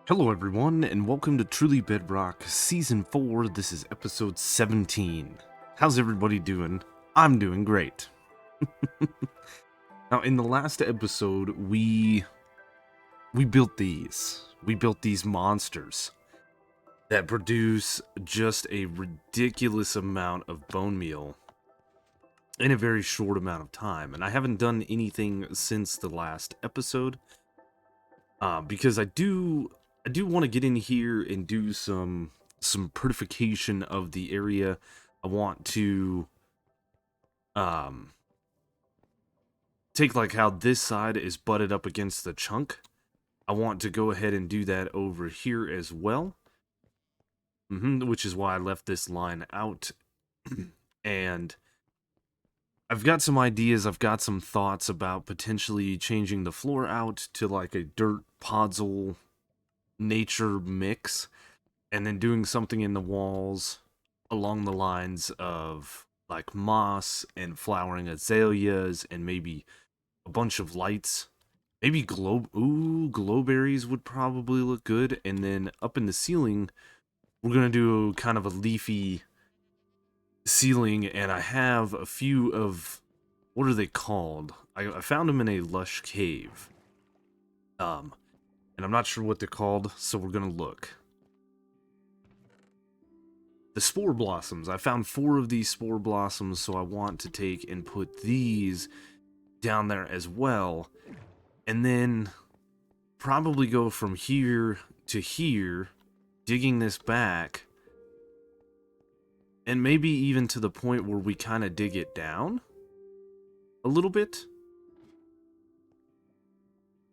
Hello everyone, and welcome to Truly Bedrock Season 4. This is episode 17. How's everybody doing? I'm doing great. Now, in the last episode, we built these. We built these monsters that produce just a ridiculous amount of bone meal in a very short amount of time. And I haven't done anything since the last episode, because I do want to get in here and do some purification of the area. I want to take like how this side is butted up against the chunk. I want to go ahead and do that over here as well. Which is why I left this line out. And I've got some ideas, I've got some thoughts about potentially changing the floor out to like a dirt podzol nature mix, and then doing something in the walls along the lines of like moss and flowering azaleas and maybe a bunch of lights. Maybe glowberries would probably look good. And then up in the ceiling, we're gonna do kind of a leafy ceiling, and I have a few of, what are they called? I found them in a lush cave. And I'm not sure what they're called, so we're gonna look. The Spore Blossoms. I found 4 of these Spore Blossoms, so I want to take and put these down there as well. And then probably go from here to here, digging this back. And maybe even to the point where we kind of dig it down a little bit.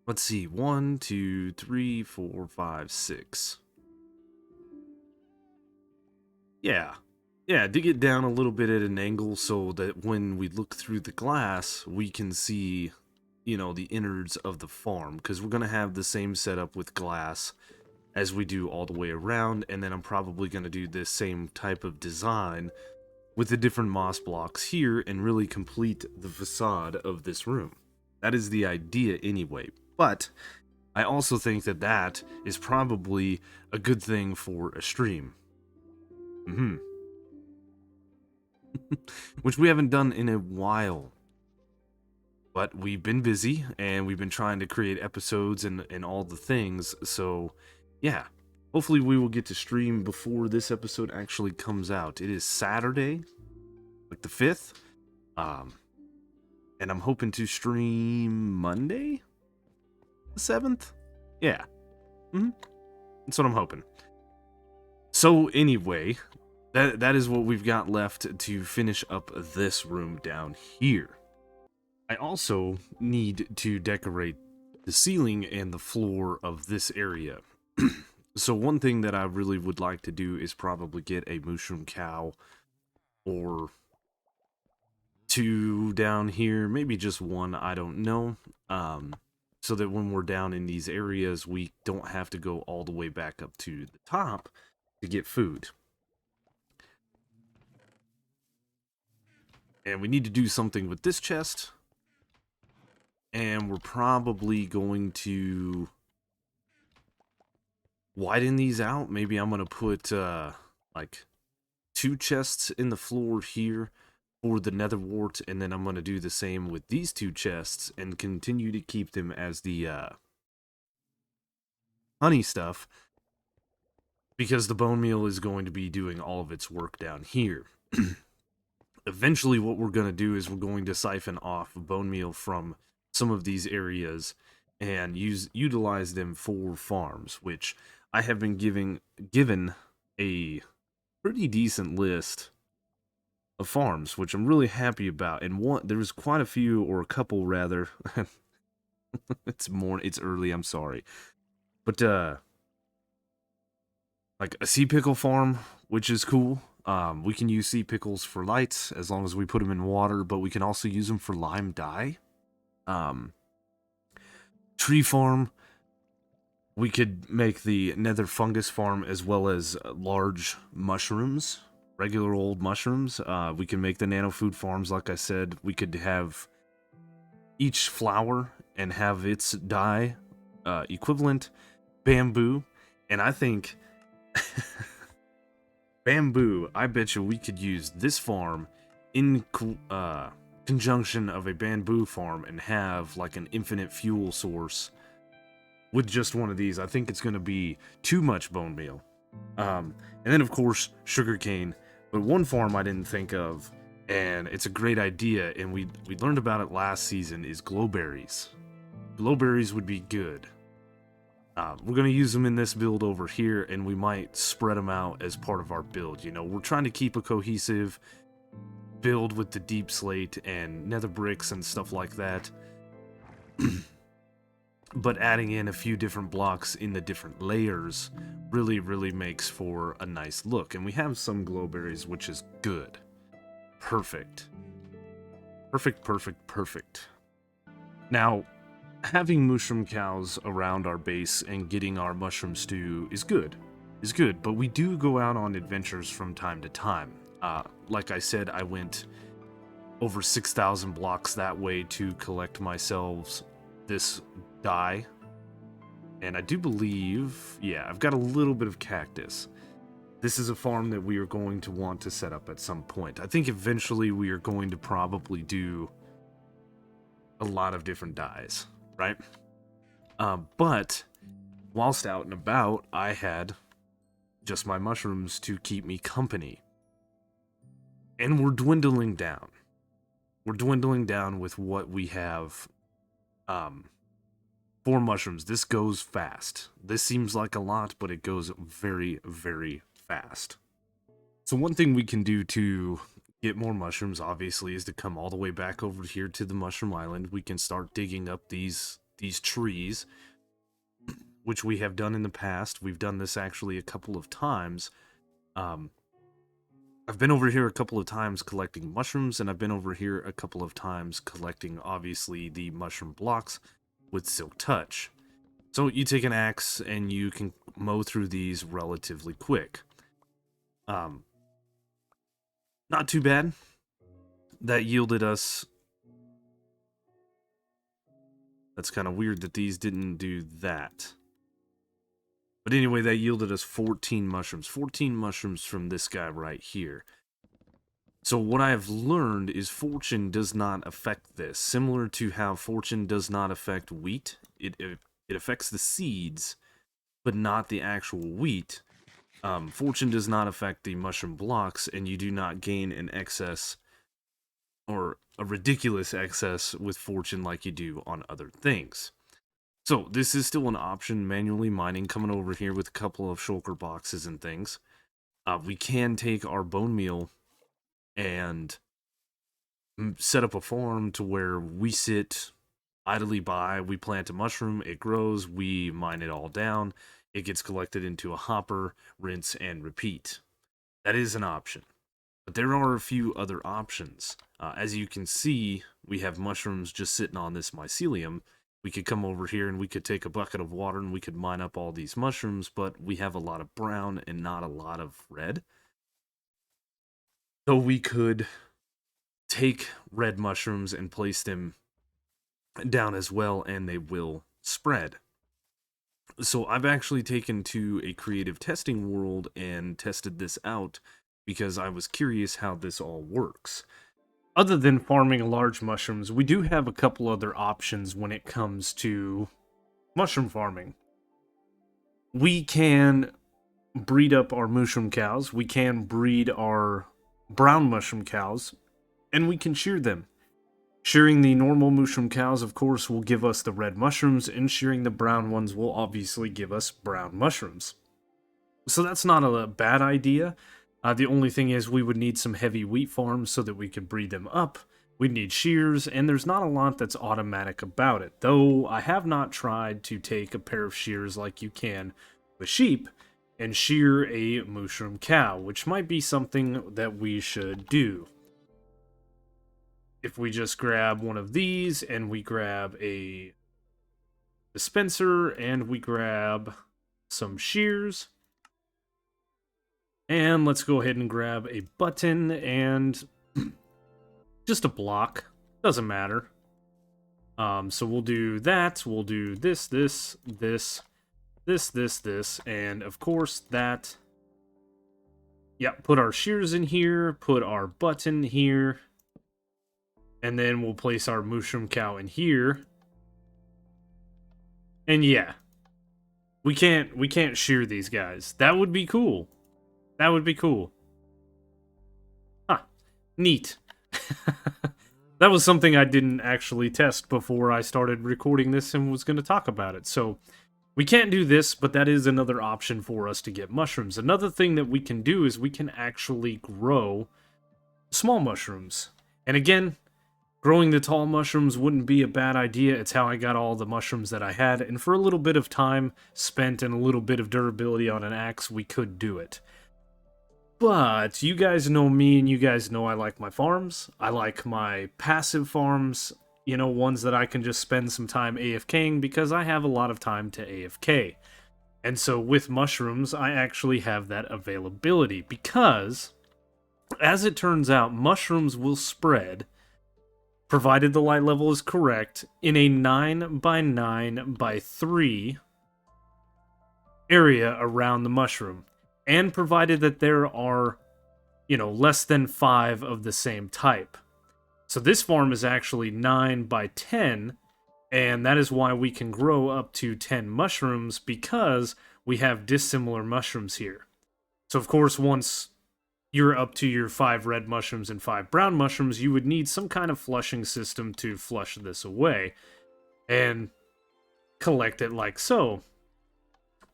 Let's see, 1, 2, 3, 4, 5, 6. Yeah, dig it down a little bit at an angle so that when we look through the glass, we can see, you know, the innards of the farm. Because we're going to have the same setup with glass as we do all the way around. And then I'm probably going to do this same type of design with the different moss blocks here and really complete the facade of this room. That is the idea anyway. But I also think that that is probably a good thing for a stream. Which we haven't done in a while. But we've been busy, and we've been trying to create episodes and all the things, so yeah. Hopefully we will get to stream before this episode actually comes out. It is Saturday, like the 5th, and I'm hoping to stream Monday, the 7th? Yeah. That's what I'm hoping. So anyway, that is what we've got left to finish up this room down here. I also need to decorate the ceiling and the floor of this area. So one thing that I really would like to do is probably get a mushroom cow or 2 down here, maybe just 1, I don't know. So that when we're down in these areas, we don't have to go all the way back up to the top to get food. And we need to do something with this chest. And we're probably going to widen these out. Maybe I'm going to put like 2 chests in the floor here for the nether wart. And then I'm going to do the same with these 2 chests and continue to keep them as the honey stuff. Because the bone meal is going to be doing all of its work down here. Eventually what we're going to do is we're going to siphon off bone meal from some of these areas and utilize them for farms, which I have been given a pretty decent list of farms, which I'm really happy about. And there's quite a few, or a couple rather. It's early, I'm sorry. But like a sea pickle farm, which is cool. We can use sea pickles for lights as long as we put them in water, but we can also use them for lime dye. Tree farm, we could make the nether fungus farm as well as large mushrooms, regular old mushrooms. We can make the nano food farms, like I said. We could have each flower and have its dye equivalent bamboo, And I think bamboo, I bet you we could use this farm in conjunction of a bamboo farm and have like an infinite fuel source with just one of these. I think it's going to be too much bone meal. And then, of course, sugarcane. But one farm I didn't think of, and it's a great idea, and we learned about it last season, is glowberries. Glowberries would be good. We're going to use them in this build over here, and we might spread them out as part of our build. You know, we're trying to keep a cohesive build with the deep slate and nether bricks and stuff like that. But adding in a few different blocks in the different layers really makes for a nice look. And we have some glowberries, which is good. Perfect. Perfect. Now, having mushroom cows around our base and getting our mushroom stew is good. But we do go out on adventures from time to time. Like I said, I went over 6,000 blocks that way to collect myself this dye. And I do believe, yeah, I've got a little bit of cactus. This is a farm that we are going to want to set up at some point. I think eventually we are going to probably do a lot of different dyes, right? But whilst out and about, I had just my mushrooms to keep me company. And we're dwindling down. We're dwindling down with what we have for mushrooms. This goes fast. This seems like a lot, but it goes very fast. So one thing we can do to get more mushrooms, obviously, is to come all the way back over here to the mushroom island. We can start digging up these trees, which we have done in the past. We've done this actually a couple of times. I've been over here a couple of times collecting mushrooms, and I've been over here a couple of times collecting, obviously, the mushroom blocks with Silk Touch. So you take an axe and you can mow through these relatively quick. Not too bad. That yielded us... That's kind of weird that these didn't do that. But anyway, that yielded us 14 mushrooms. 14 mushrooms from this guy right here. So what I have learned is fortune does not affect this. Similar to how fortune does not affect wheat. It affects the seeds, but not the actual wheat. Fortune does not affect the mushroom blocks, and you do not gain an excess or a ridiculous excess with fortune like you do on other things. So this is still an option, manually mining, coming over here with a couple of shulker boxes and things. We can take our bone meal and set up a farm to where we sit idly by, we plant a mushroom, it grows, we mine it all down, it gets collected into a hopper, rinse, and repeat. That is an option. But there are a few other options. As you can see, we have mushrooms just sitting on this mycelium. We could come over here and we could take a bucket of water and we could mine up all these mushrooms, but we have a lot of brown and not a lot of red. So we could take red mushrooms and place them down as well, and they will spread. So I've actually taken to a creative testing world and tested this out because I was curious how this all works. Other than farming large mushrooms, we do have a couple other options when it comes to mushroom farming. We can breed up our mushroom cows, we can breed our brown mushroom cows, and we can shear them. Shearing the normal mushroom cows, of course, will give us the red mushrooms, and shearing the brown ones will obviously give us brown mushrooms. So that's not a bad idea. The only thing is we would need some heavy wheat farms so that we could breed them up. We'd need shears, and there's not a lot that's automatic about it. Though I have not tried to take a pair of shears like you can with sheep and shear a mushroom cow, which might be something that we should do. If we just grab one of these and we grab a dispenser and we grab some shears, and let's go ahead and grab a button and just a block, doesn't matter. So we'll do that, we'll do this, this, and of course that. Yeah, put our shears in here, put our button here, and then we'll place our mushroom cow in here. And yeah, we can't shear these guys. That would be cool. That would be cool. Huh. Neat. That was something I didn't actually test before I started recording this and was going to talk about it. So we can't do this, but that is another option for us to get mushrooms. Another thing that we can do is we can actually grow small mushrooms. And again, growing the tall mushrooms wouldn't be a bad idea. It's how I got all the mushrooms that I had. And for a little bit of time spent and a little bit of durability on an axe, we could do it. But you guys know me, and you guys know I like my farms. I like my passive farms, you know, ones that I can just spend some time AFKing because I have a lot of time to AFK. And so with mushrooms, I actually have that availability because, as it turns out, mushrooms will spread, provided the light level is correct, in a 9x9x3 area around the mushroom. And provided that there are, you know, less than 5 of the same type. So this farm is actually 9x10, and that is why we can grow up to 10 mushrooms, because we have dissimilar mushrooms here. So of course, once you're up to your 5 red mushrooms and 5 brown mushrooms, you would need some kind of flushing system to flush this away and collect it like so.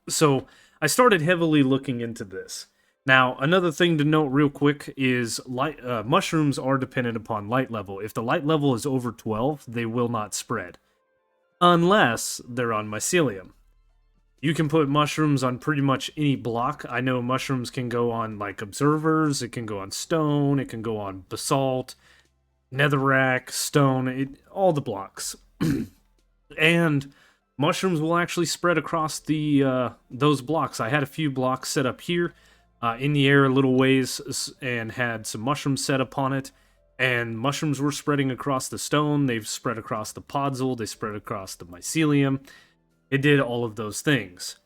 So I started heavily looking into this. Now, another thing to note real quick is mushrooms are dependent upon light level. If the light level is over 12, they will not spread, unless they're on mycelium. You can put mushrooms on pretty much any block. I know mushrooms can go on like observers, it can go on stone, it can go on basalt, netherrack, stone, all the blocks. And mushrooms will actually spread across the those blocks. I had a few blocks set up here in the air a little ways and had some mushrooms set up on it. And mushrooms were spreading across the stone. They've spread across the podzol. They spread across the mycelium. It did all of those things.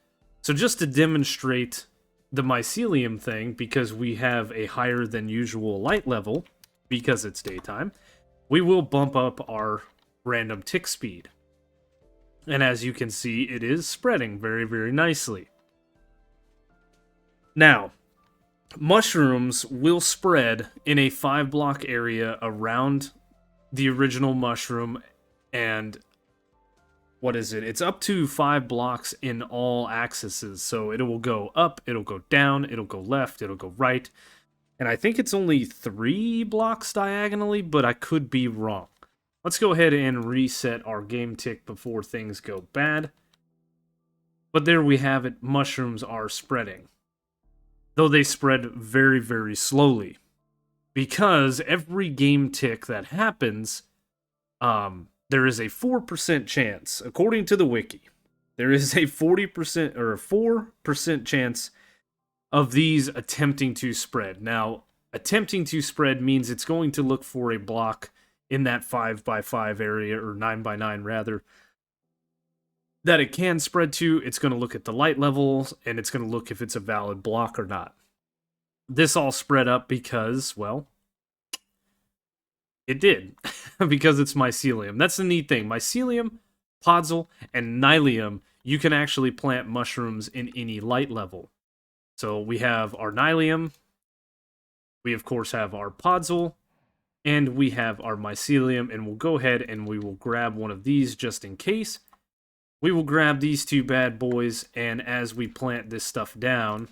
So just to demonstrate the mycelium thing, because we have a higher than usual light level, because it's daytime, we will bump up our random tick speed. And as you can see, it is spreading very, very nicely. Now, mushrooms will spread in a 5-block area around the original mushroom, and what is it? It's up to 5 blocks in all axes. So it will go up, it'll go down, it'll go left, it'll go right. And I think it's only 3 blocks diagonally, but I could be wrong. Let's go ahead and reset our game tick before things go bad. But there we have it, mushrooms are spreading. Though they spread very, very slowly. Because every game tick that happens, there is a 4% chance, according to the wiki, there is a 40% or a 4% chance of these attempting to spread. Now, attempting to spread means it's going to look for a block in that 5x5 area, or 9x9 rather, that it can spread to. It's going to look at the light levels, and it's going to look if it's a valid block or not. This all spread up because, well, it did. Because it's mycelium. That's the neat thing. Mycelium, podzol, and nylium, you can actually plant mushrooms in any light level. So we have our nylium, we of course have our podzol, and we have our mycelium, and we'll go ahead and we will grab one of these just in case. We will grab these 2 bad boys, and as we plant this stuff down,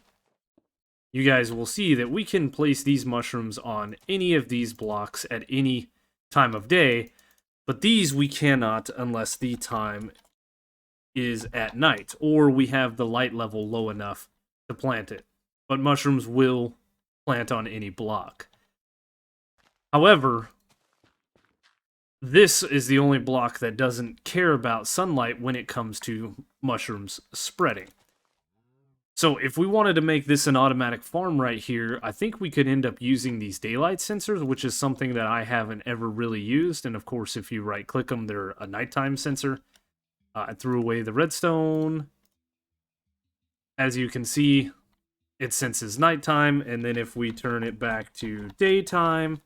you guys will see that we can place these mushrooms on any of these blocks at any time of day, but these we cannot unless the time is at night, or we have the light level low enough to plant it. But mushrooms will plant on any block. However, this is the only block that doesn't care about sunlight when it comes to mushrooms spreading. So if we wanted to make this an automatic farm right here, I think we could end up using these daylight sensors, which is something that I haven't ever really used. And of course, if you right-click them, they're a nighttime sensor. I threw away the redstone. as you can see, it senses nighttime, and then if we turn it back to daytime,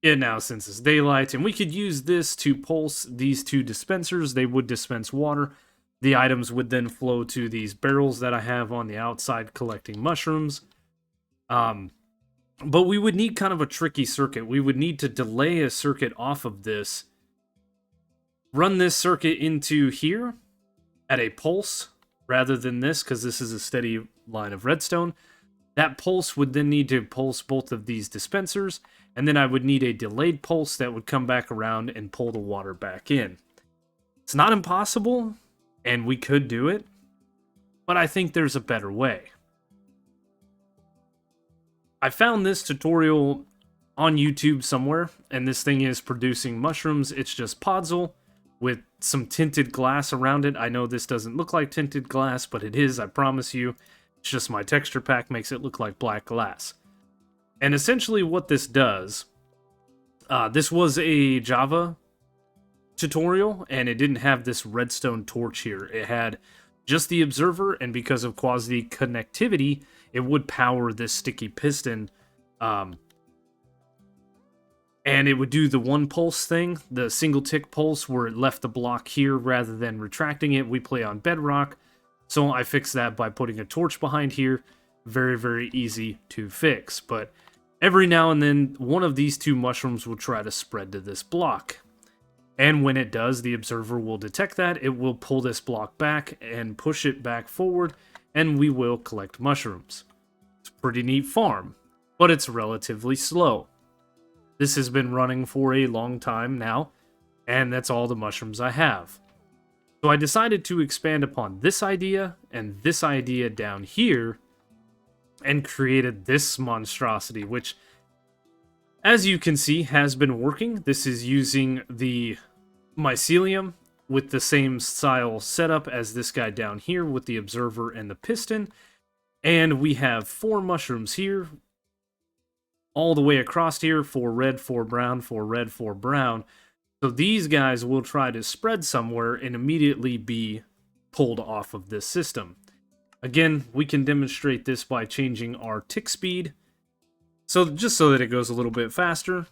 it now senses daylight, and we could use this to pulse these two dispensers. They would dispense water. The items would then flow to these barrels that I have on the outside collecting mushrooms. But we would need kind of a tricky circuit. We would need to delay a circuit off of this, run this circuit into here at a pulse rather than this, because this is a steady line of redstone. That pulse would then need to pulse both of these dispensers, and then I would need a delayed pulse that would come back around and pull the water back in. It's not impossible, and we could do it, but I think there's a better way. I found this tutorial on YouTube somewhere, and this thing is producing mushrooms. It's just podzol with some tinted glass around it. I know this doesn't look like tinted glass, but it is, I promise you. It's just my texture pack makes it look like black glass. And essentially what this does, this was a Java tutorial, and it didn't have this redstone torch here. It had just the observer, and because of quasi connectivity, it would power this sticky piston, and it would do the one pulse thing, the single tick pulse, where it left the block here rather than retracting it. We play on Bedrock, so I fixed that by putting a torch behind here. Very, very easy to fix, but every now and then, one of these two mushrooms will try to spread to this block. And when it does, the observer will detect that. It will pull this block back and push it back forward, and we will collect mushrooms. It's a pretty neat farm, but it's relatively slow. This has been running for a long time now, and that's all the mushrooms I have. So I decided to expand upon this idea and this idea down here, and created this monstrosity, which, as you can see, has been working. This is using the mycelium with the same style setup as this guy down here with the observer and the piston. And we have 4 mushrooms here, all the way across here, 4 red, 4 brown, 4 red, 4 brown. So these guys will try to spread somewhere and immediately be pulled off of this system. Again, we can demonstrate this by changing our tick speed, so just so that it goes a little bit faster.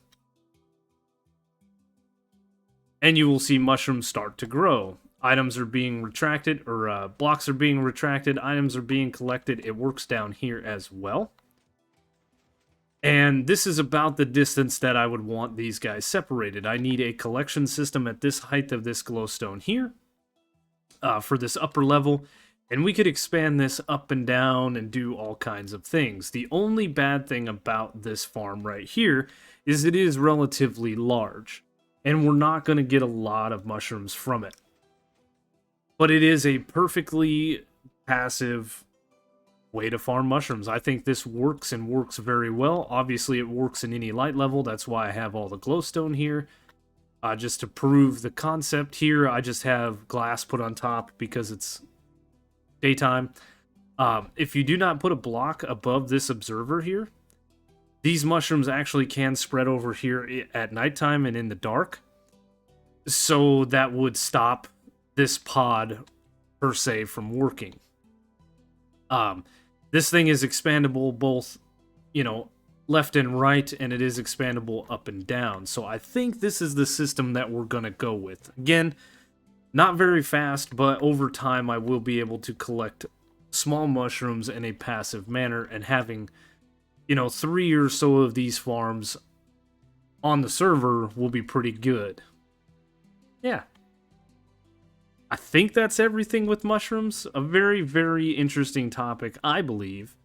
And you will see mushrooms start to grow. Items are being retracted, or blocks are being retracted, items are being collected. It works down here as well. And this is about the distance that I would want these guys separated. I need a collection system at this height of this glowstone here for this upper level. And we could expand this up and down and do all kinds of things. The only bad thing about this farm right here is it is relatively large, and we're not going to get a lot of mushrooms from it. But it is a perfectly passive way to farm mushrooms. I think this works and works very well. Obviously, it works in any light level. That's why I have all the glowstone here. Just to prove the concept here, I just have glass put on top because it's daytime. If you do not put a block above this observer here, these mushrooms actually can spread over here at nighttime and in the dark. So that would stop this pod per se from working. This thing is expandable both, left and right, and it is expandable up and down. So I think this is the system that we're going to go with. Again, not very fast, but over time I will be able to collect small mushrooms in a passive manner, and having, 3 or so of these farms on the server will be pretty good. Yeah. I think that's everything with mushrooms. A very, very interesting topic, I believe.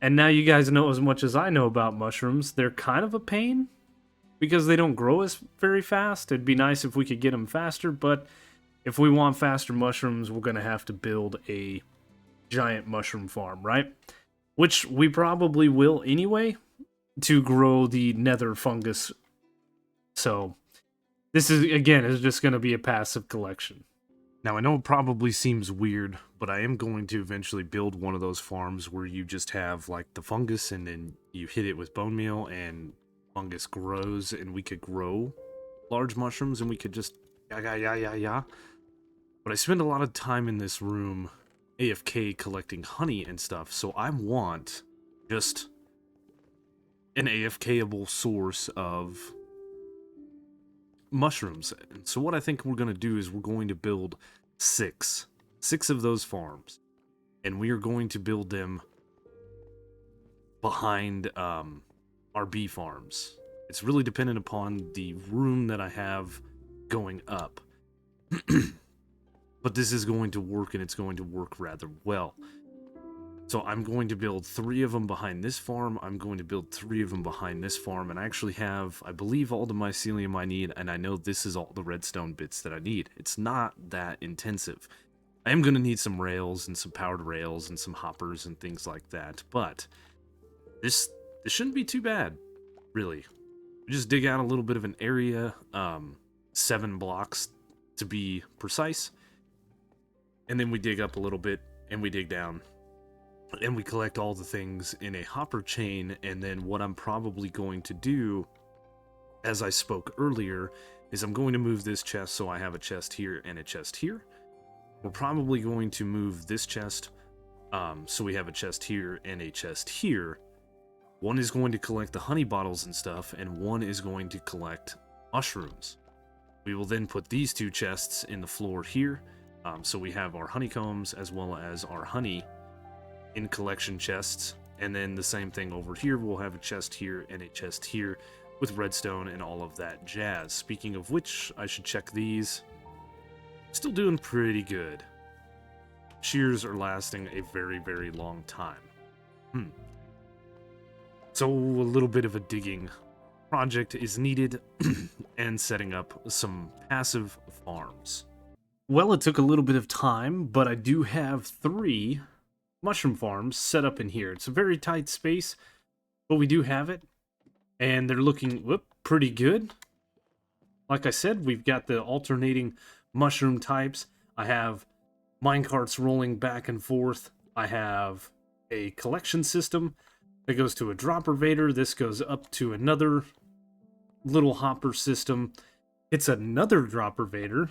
And now you guys know as much as I know about mushrooms. They're kind of a pain because they don't grow as very fast. It'd be nice if we could get them faster, but if we want faster mushrooms, we're going to have to build a giant mushroom farm, right? Which we probably will anyway, to grow the nether fungus. So this is just going to be a passive collection. Now, I know it probably seems weird, but I am going to eventually build one of those farms where you just have, like, the fungus, and then you hit it with bone meal, and fungus grows, and we could grow large mushrooms, and we could just But I spend a lot of time in this room AFK collecting honey and stuff, so I want just an AFK-able source of mushrooms. And so what I think we're going to do is we're going to build six of those farms, and we are going to build them behind our bee farms. It's really dependent upon the room that I have going up. But this is going to work, and it's going to work rather well. So I'm going to build 3 of them behind this farm. I'm going to build 3 of them behind this farm. And I actually have, I believe, all the mycelium I need. And I know this is all the redstone bits that I need. It's not that intensive. I am going to need some rails and some powered rails and some hoppers and things like that. But this shouldn't be too bad, really. We just dig out a little bit of an area, 7 blocks to be precise. And then we dig up a little bit and we dig down. And we collect all the things in a hopper chain, and then what I'm probably going to do, as I spoke earlier, is I'm going to move this chest so I have a chest here and a chest here. We're probably going to move this chest so we have a chest here and a chest here. One is going to collect the honey bottles and stuff, and one is going to collect mushrooms. We will then put these 2 chests in the floor here, so we have our honeycombs as well as our honey in collection chests, and then the same thing over here. We'll have a chest here and a chest here with redstone and all of that jazz. Speaking of which, I should check these. Still doing pretty good. Shears are lasting a very, very long time. So a little bit of a digging project is needed and setting up some passive farms. Well, it took a little bit of time, but I do have 3 mushroom farms set up in here. It's a very tight space, but we do have it, and they're looking pretty good. Like I said, we've got the alternating mushroom types. I have minecarts rolling back and forth. I have a collection system that goes to a dropper vader. This goes up to another little hopper system. It's another dropper vader.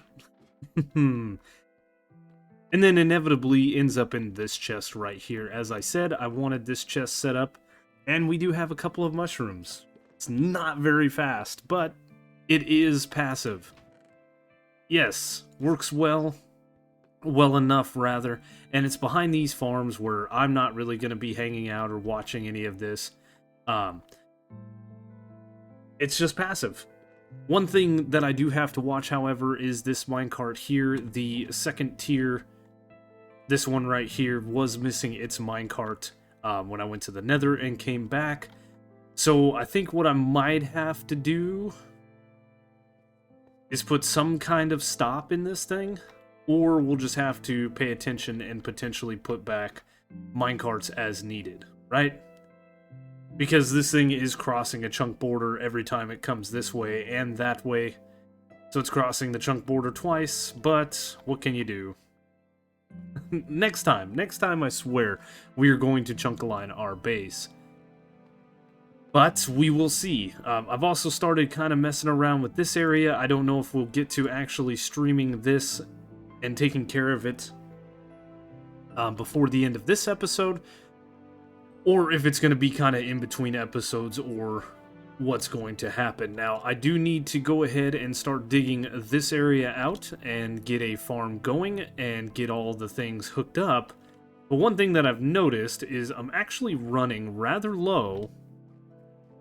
And then inevitably ends up in this chest right here. As I said, I wanted this chest set up, and we do have a couple of mushrooms. It's not very fast, but it is passive. Yes, works well enough rather, and it's behind these farms where I'm not really going to be hanging out or watching any of this. It's just passive. One thing that I do have to watch, however, is this minecart here. The second tier, this one right here, was missing its minecart when I went to the nether and came back. So I think what I might have to do is put some kind of stop in this thing, or we'll just have to pay attention and potentially put back minecarts as needed, right? Because this thing is crossing a chunk border every time it comes this way and that way. So it's crossing the chunk border twice, but what can you do? Next time, I swear, we are going to chunk align our base. But we will see. I've also started kind of messing around with this area. I don't know if we'll get to actually streaming this and taking care of it before the end of this episode, or if it's going to be kind of in between episodes, or what's going to happen. Now, I do need to go ahead and start digging this area out and get a farm going and get all the things hooked up. But one thing that I've noticed is I'm actually running rather low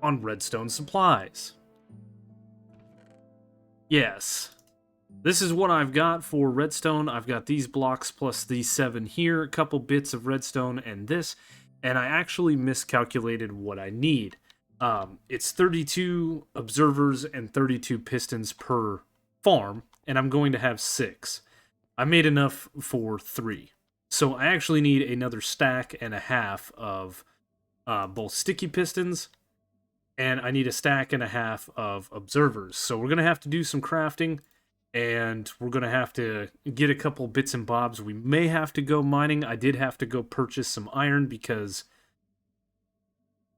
on redstone supplies. Yes, this is what I've got for redstone. I've got these blocks plus these 7 here, a couple bits of redstone and this, and I actually miscalculated what I need. It's 32 observers and 32 pistons per farm, and I'm going to have 6. I made enough for 3. So I actually need another stack and a half of both sticky pistons, and I need a stack and a half of observers. So we're going to have to do some crafting, and we're going to have to get a couple bits and bobs. We may have to go mining. I did have to go purchase some iron because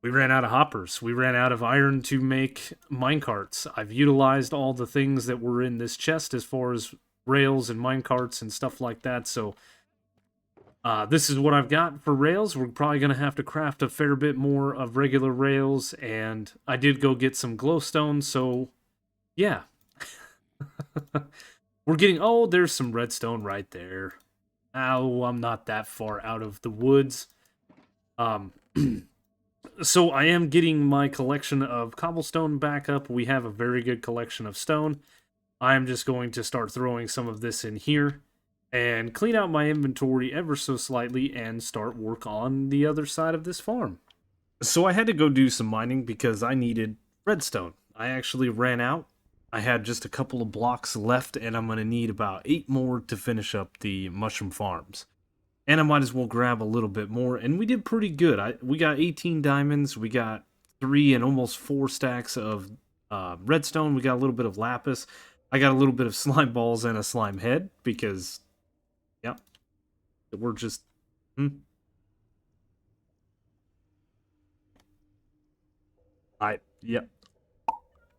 we ran out of hoppers. We ran out of iron to make minecarts. I've utilized all the things that were in this chest as far as rails and minecarts and stuff like that, so This is what I've got for rails. We're probably going to have to craft a fair bit more of regular rails, and I did go get some glowstone, so yeah. We're getting... Oh, there's some redstone right there. Ow, I'm not that far out of the woods. Um, so I am getting my collection of cobblestone back up. We have a very good collection of stone. I'm just going to start throwing some of this in here and clean out my inventory ever so slightly and start work on the other side of this farm. So I had to go do some mining because I needed redstone. I actually ran out. I had just a couple of blocks left, and I'm going to need about 8 more to finish up the mushroom farms. And I might as well grab a little bit more, and we did pretty good. We got 18 diamonds, we got 3 and almost 4 stacks of redstone, we got a little bit of lapis, I got a little bit of slime balls and a slime head, because, yeah, we're just... Yep,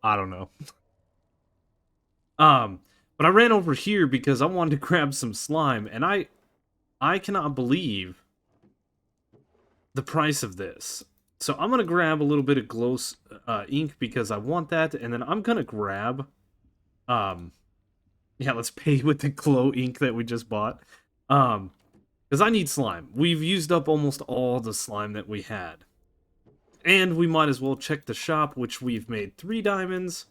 I don't know. But I ran over here because I wanted to grab some slime, and I cannot believe the price of this. So I'm gonna grab a little bit of glow ink because I want that, and then I'm gonna grab, yeah, let's pay with the glow ink that we just bought, because I need slime. We've used up almost all the slime that we had, and we might as well check the shop, which we've made 3 diamonds,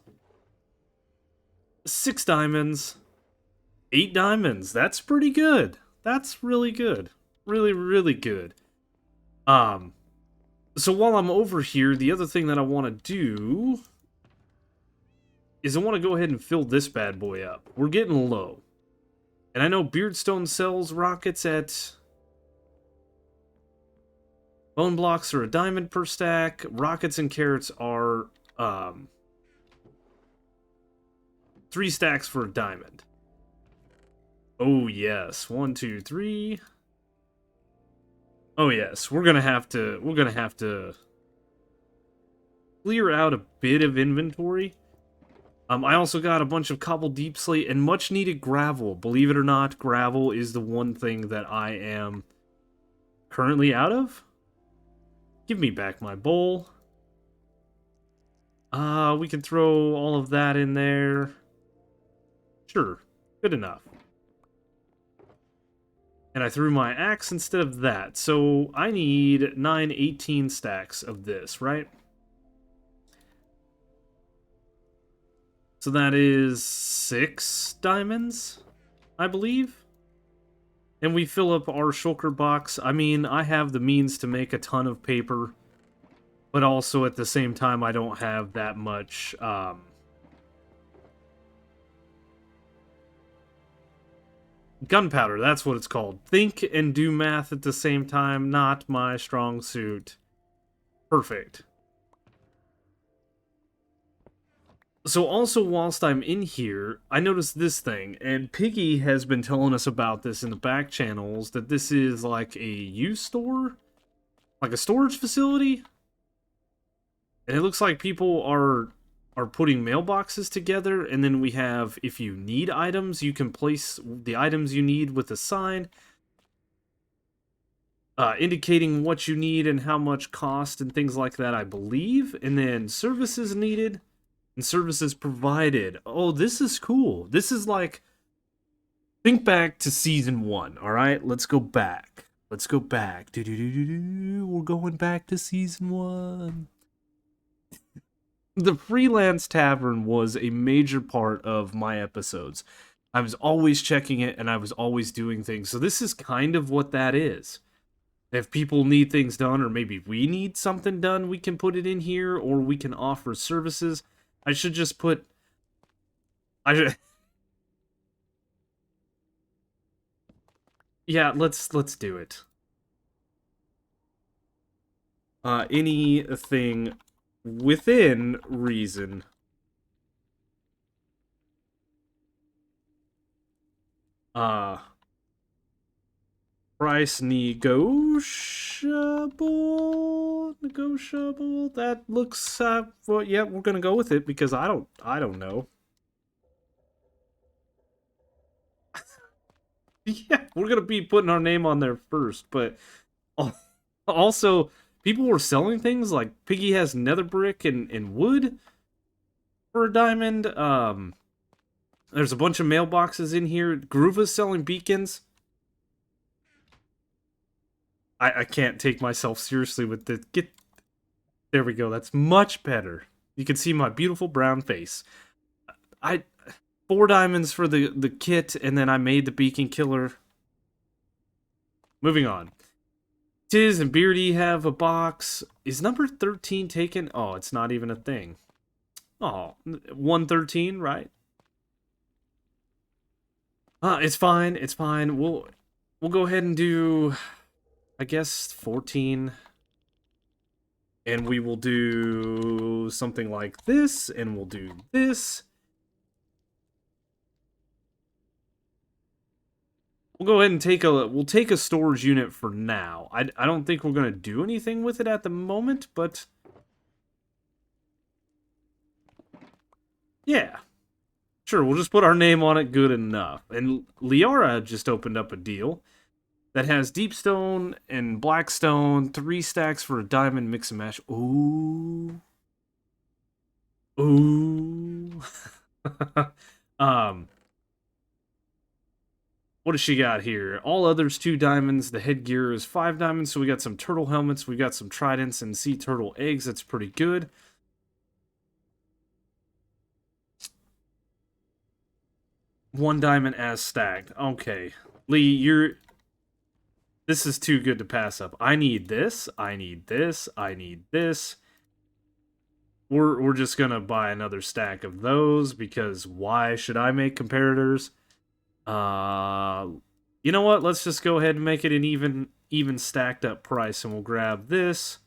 6 diamonds, 8 diamonds. That's pretty good. That's really good. Really, really good. So while I'm over here, the other thing that I want to do is I want to go ahead and fill this bad boy up. We're getting low. And I know Beardstone sells rockets at... Bone blocks are a diamond per stack. Rockets and carrots are 3 stacks for a diamond. Oh yes, 1, 2, 3. Oh yes, we're gonna have to clear out a bit of inventory. I also got a bunch of cobbled deep slate and much needed gravel. Believe it or not, gravel is the one thing that I am currently out of. Give me back my bowl. We can throw all of that in there. Sure, good enough. And I threw my axe instead of that. So I need 9, 18 stacks of this, right? So that is 6 diamonds, I believe. And we fill up our shulker box. I mean, I have the means to make a ton of paper, but also at the same time, I don't have that much... gunpowder, that's what it's called. Think and do math at the same time, not my strong suit. Perfect. So also, whilst I'm in here, I noticed this thing, and Piggy has been telling us about this in the back channels, that this is like a use store? Like a storage facility? And it looks like people are putting mailboxes together, and then we have, if you need items, you can place the items you need with a sign, indicating what you need and how much cost and things like that, I believe. And then services needed and services provided. Oh, this is cool. This is like, think back to season 1, all right? Let's go back. Let's go back. We're going back to season 1. The Freelance Tavern was a major part of my episodes. I was always checking it, and I was always doing things. So this is kind of what that is. If people need things done, or maybe we need something done, we can put it in here, or we can offer services. I should just put... Yeah, let's do it. Anything within reason. Price negotiable. That looks, well, yeah, we're gonna go with it because I don't know. Yeah, we're gonna be putting our name on there first, but also people were selling things like Piggy has nether brick and wood for a diamond. There's a bunch of mailboxes in here. Groova's selling beacons. I can't take myself seriously with this. There we go. That's much better. You can see my beautiful brown face. I 4 diamonds for the kit, and then I made the beacon killer. Moving on. Tiz and Beardy have a box. Is number 13 taken? Oh, it's not even a thing. Oh, 113, right? It's fine. It's fine. We'll go ahead and do, I guess, 14. And we will do something like this, and we'll do this. We'll go ahead and we'll take a storage unit for now. I don't think we're going to do anything with it at the moment, but yeah. Sure, we'll just put our name on it, good enough. And Liara just opened up a deal that has deepstone and blackstone, 3 stacks for a diamond mix and match. Ooh. Ooh. What does she got here? All others 2 diamonds. The headgear is 5 diamonds. So we got some turtle helmets. We got some tridents and sea turtle eggs. That's pretty good. One diamond as stacked. Okay. Lee, this is too good to pass up. I need this. I need this. I need this. We're just gonna buy another stack of those because why should I make comparators? You know what? Let's just go ahead and make it an even stacked up price, and we'll grab this.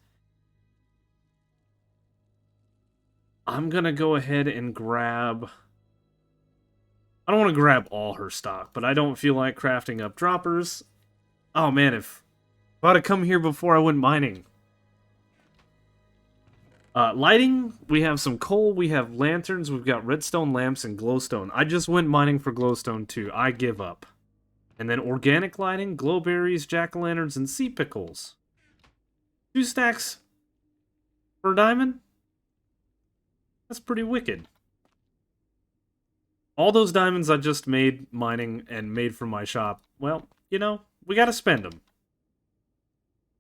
I'm gonna go ahead and grab. I don't want to grab all her stock, but I don't feel like crafting up droppers. Oh man, if I'd have come here before I went mining. Lighting, we have some coal, we have lanterns, we've got redstone lamps and glowstone. I just went mining for glowstone too. I give up. And then organic lighting, glowberries, jack-o'-lanterns, and sea pickles. 2 stacks for a diamond? That's pretty wicked. All those diamonds I just made mining and made from my shop, well, you know, we gotta spend them.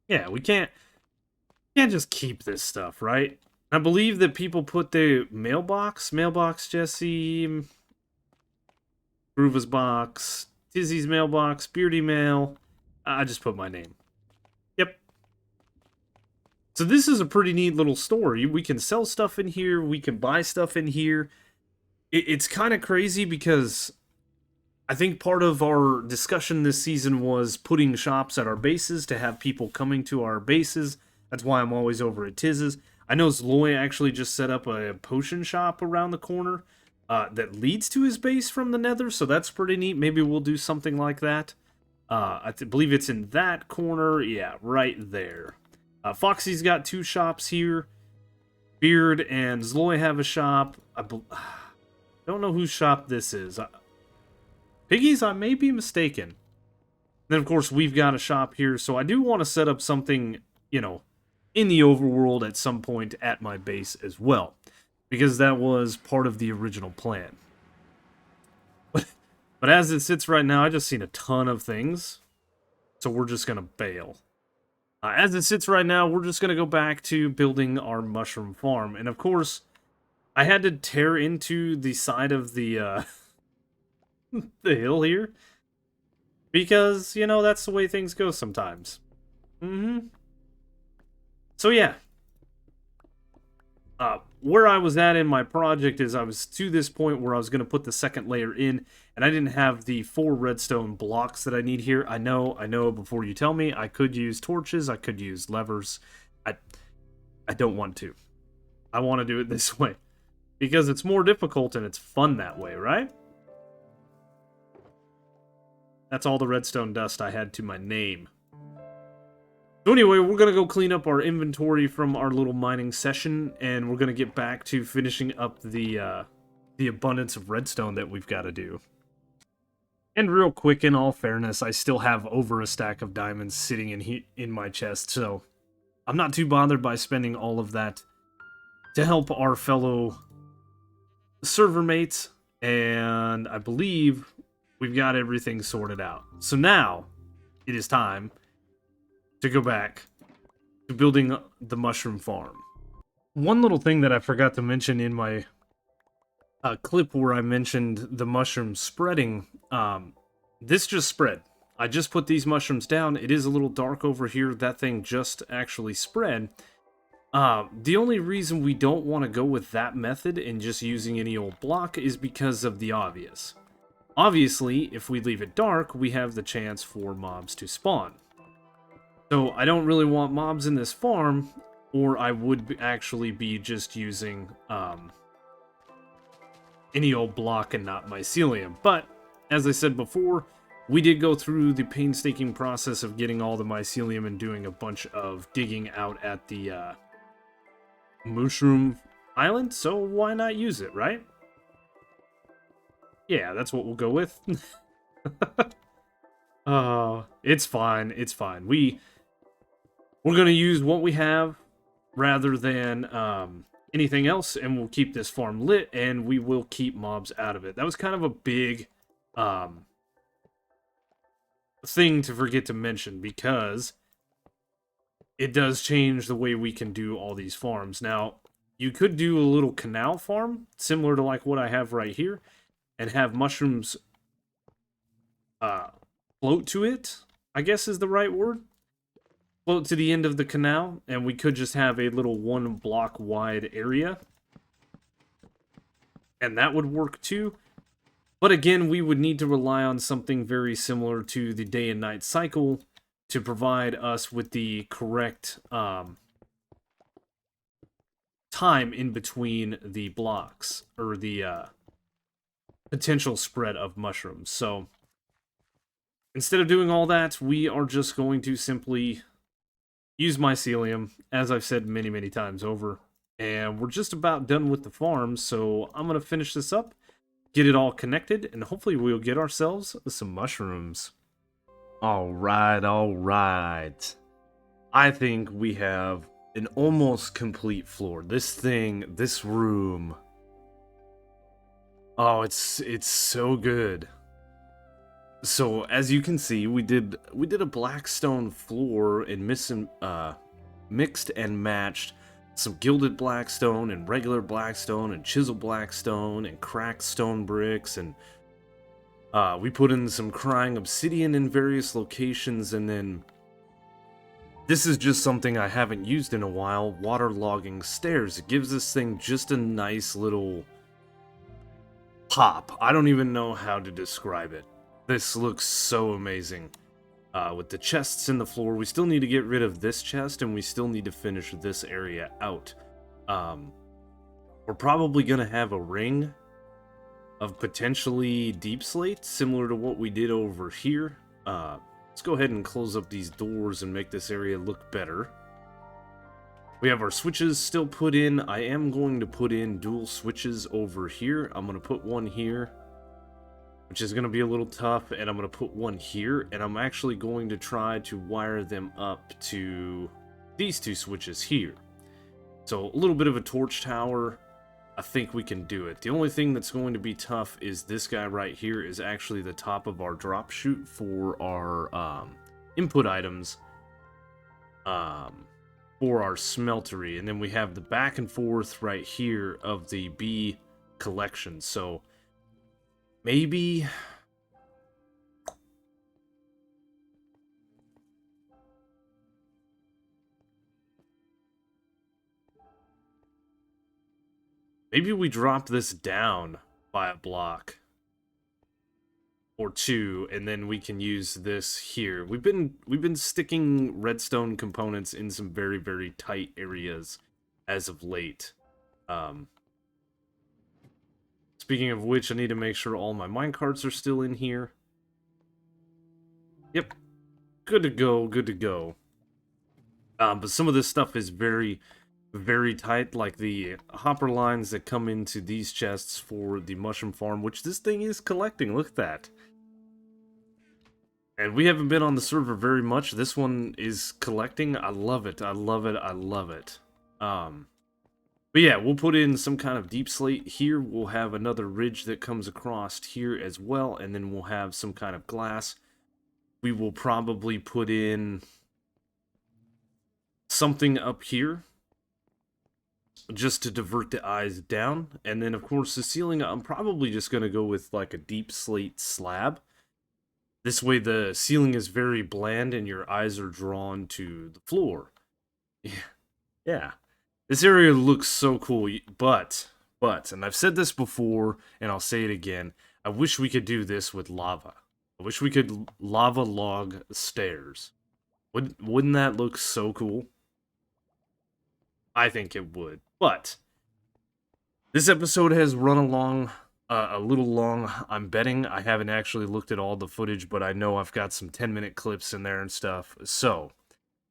Yeah, we can't just keep this stuff, right? I believe that people put the mailbox Jesse, Groova's box, Tizzy's mailbox, Beardy mail. I just put my name. Yep. So this is a pretty neat little store. We can sell stuff in here. We can buy stuff in here. It's kind of crazy because I think part of our discussion this season was putting shops at our bases to have people coming to our bases. That's why I'm always over at Tiz's. I know Zloy actually just set up a potion shop around the corner that leads to his base from the nether, so that's pretty neat. Maybe we'll do something like that. I believe it's in that corner. Yeah, right there. Foxy's got 2 shops here. Beard and Zloy have a shop. I don't know whose shop this is. Piggy's, I may be mistaken. Then, of course, we've got a shop here, so I do want to set up something, you know, in the overworld at some point at my base as well. Because that was part of the original plan. But as it sits right now, I just seen a ton of things. So we're just going to bail. As it sits right now, we're just going to go back to building our mushroom farm. And of course, I had to tear into the side of the the hill here. Because, you know, that's the way things go sometimes. So yeah. Where I was at in my project is I was to this point where I was going to put the second layer in, and I didn't have the 4 redstone blocks that I need here. I know, before you tell me, I could use torches, I could use levers. I don't want to. I want to do it this way. Because it's more difficult and it's fun that way, right? That's all the redstone dust I had to my name. So anyway, we're going to go clean up our inventory from our little mining session, and we're going to get back to finishing up the abundance of redstone that we've got to do. And real quick, in all fairness, I still have over a stack of diamonds sitting in my chest, so I'm not too bothered by spending all of that to help our fellow server mates, and I believe we've got everything sorted out. So now, it is time to go back to building the mushroom farm. One little thing that I forgot to mention in my clip where I mentioned the mushroom spreading, this just spread. I just put these mushrooms down. It is a little dark over here. That thing just actually spread. The only reason we don't want to go with that method and just using any old block is because of the obvious. Obviously, if we leave it dark, we have the chance for mobs to spawn. So I don't really want mobs in this farm, or I would actually be just using any old block and not mycelium. But, as I said before, we did go through the painstaking process of getting all the mycelium and doing a bunch of digging out at the mushroom island, so why not use it, right? Yeah, that's what we'll go with. It's fine, it's fine. We're gonna use what we have rather than anything else, and we'll keep this farm lit, and we will keep mobs out of it. That was kind of a big thing to forget to mention, because it does change the way we can do all these farms. Now, you could do a little canal farm, similar to like what I have right here, and have mushrooms float to it, I guess is the right word. Float to the end of the canal, and we could just have a little 1 block wide area. And that would work too. But again, we would need to rely on something very similar to the day and night cycle to provide us with the correct time in between the blocks, or the potential spread of mushrooms. So instead of doing all that, we are just going to simply use mycelium, as I've said many, many times over. And we're just about done with the farm, so I'm going to finish this up, get it all connected, and hopefully we'll get ourselves some mushrooms. Alright, alright. I think we have an almost complete floor. This room. Oh, it's so good. So as you can see, we did a blackstone floor and mixed and matched some gilded blackstone and regular blackstone and chisel blackstone and cracked stone bricks, and we put in some crying obsidian in various locations, and then this is just something I haven't used in a while, waterlogging stairs. It gives this thing just a nice little pop. I don't even know how to describe it. This looks so amazing. With the chests in the floor, we still need to get rid of this chest, and we still need to finish this area out. We're probably going to have a ring of potentially deep slate, similar to what we did over here. Let's go ahead and close up these doors and make this area look better. We have our switches still put in. I am going to put in dual switches over here. I'm going to put one here, which is going to be a little tough, and I'm going to put one here, and I'm actually going to try to wire them up to these 2 switches here. So a little bit of a torch tower. I think we can do it. The only thing that's going to be tough is this guy right here is actually the top of our drop chute for our input items for our smeltery, and then we have the back and forth right here of the bee collection. So maybe we drop this down by a block or 2, and then we can use this here. We've been sticking redstone components in some very, very tight areas as of late. Speaking of which, I need to make sure all my minecarts are still in here. Yep. Good to go, good to go. But some of this stuff is very, very tight, like the hopper lines that come into these chests for the mushroom farm, which this thing is collecting. Look at that. And we haven't been on the server very much. This one is collecting. I love it. I love it. I love it. But yeah, we'll put in some kind of deep slate here. We'll have another ridge that comes across here as well, and then we'll have some kind of glass. We will probably put in something up here just to divert the eyes down. And then, of course, the ceiling, I'm probably just going to go with like a deep slate slab. This way the ceiling is very bland and your eyes are drawn to the floor. Yeah. This area looks so cool, but, and I've said this before, and I'll say it again, I wish we could do this with lava. I wish we could lava log stairs. Wouldn't that look so cool? I think it would. But this episode has run along a little long. I'm betting I haven't actually looked at all the footage, but I know I've got some 10-minute clips in there and stuff. So,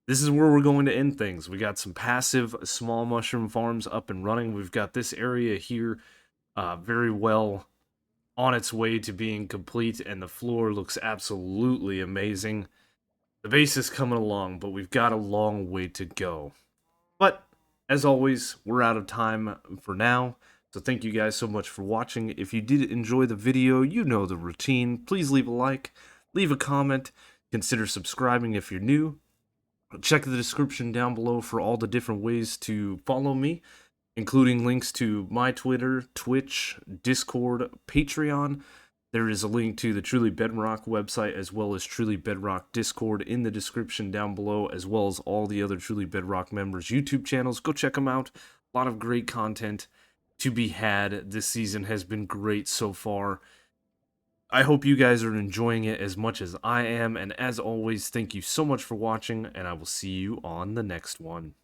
this is where we're going to end things. We got some passive small mushroom farms up and running. We've got this area here very well on its way to being complete, and the floor looks absolutely amazing. The base is coming along, but we've got a long way to go. But, as always, we're out of time for now. So thank you guys so much for watching. If you did enjoy the video, you know the routine. Please leave a like, leave a comment, consider subscribing if you're new. Check the description down below for all the different ways to follow me, including links to my Twitter, Twitch, Discord, Patreon. There is a link to the Truly Bedrock website as well as Truly Bedrock Discord in the description down below, as well as all the other Truly Bedrock members' YouTube channels. Go check them out. A lot of great content to be had. This season has been great so far. I hope you guys are enjoying it as much as I am, and as always, thank you so much for watching, and I will see you on the next one.